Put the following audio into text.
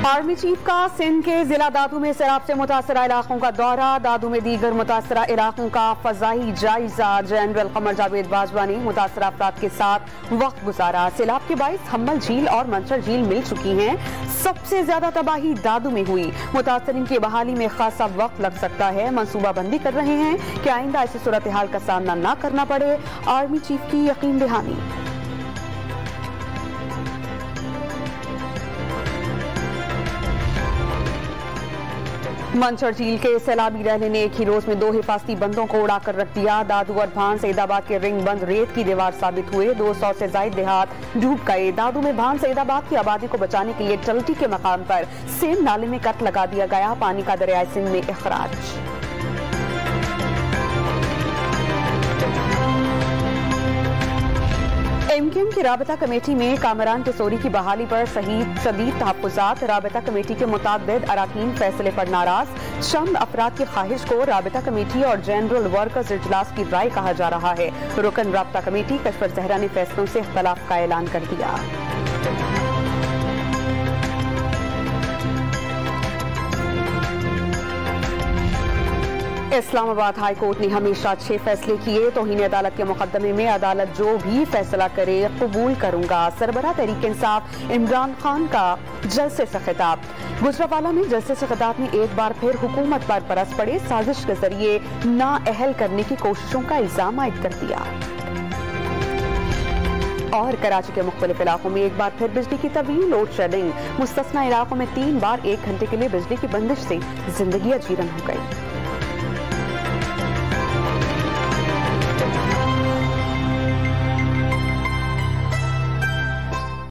Army chief का सिंध के जिला दादू में सैलाब से मुतासरा इलाकों का दौरा। दादू में दीगर मुतासरा इलाकों का फजाई जायजा। जनरल कमर जावेद बाजवा ने मुतासरा अफराद के साथ वक्त गुजारा। सैलाब के बाइस हम्मल झील और मंचर झील मिल चुकी हैं। सबसे ज्यादा तबाही दादू में हुई। मुतासरीन की बहाली में खासा वक्त लग सकता है। मनसूबाबंदी कर रहे हैं कि आइंदा ऐसी सूरत हाल का सामना न करना पड़े। आर्मी चीफ की यकीन दहानी। मंचर झील के सैलाबी रैले ने एक ही रोज में 2 हिफाजती बंदों को उड़ाकर रख दिया। दादू और भान सईदाबाद के रिंग बंद रेत की दीवार साबित हुए। 200 से ज्यादा देहात डूब गए। दादू में भान सईदाबाद की आबादी को बचाने के लिए टल्टी के मकाम पर सेम नाले में कट लगा दिया गया। पानी का दरियाए सिंध में इखराज। एमकेएम की राबता कमेटी में कामरान टेसोरी की बहाली पर शदीद तहफ्फुज़ात। राबता कमेटी के मुताबिद अराकीन फैसले पर नाराज। चंद अफराद की ख्वाहिश को राबता कमेटी और जनरल वर्कर्स इजलास की राय कहा जा रहा है। रुकन राबता कमेटी कशफर जहरा ने फैसलों से इख्तलाफ का ऐलान कर दिया। इस्लामाबाद हाई कोर्ट ने हमेशा 6 फैसले किए। तौहीन अदालत के मुकदमे में अदालत जो भी फैसला करे कबूल करूंगा। सरबराह तहरीक इंसाफ इमरान खान का जलसे से खिताब। गुजरावाला में जलसे से खिताब में एक बार फिर हुकूमत पर बरस पड़े। साजिश के जरिए नाअहल करने की कोशिशों का इल्जाम आयद कर दिया। और कराची के मुख्तलिफ इलाकों में एक बार फिर बिजली की तवील लोड शेडिंग। मुस्तस्ना इलाकों में 3 बार 1 घंटे के लिए बिजली की बंदिश से जिंदगी अजीरन हो गई।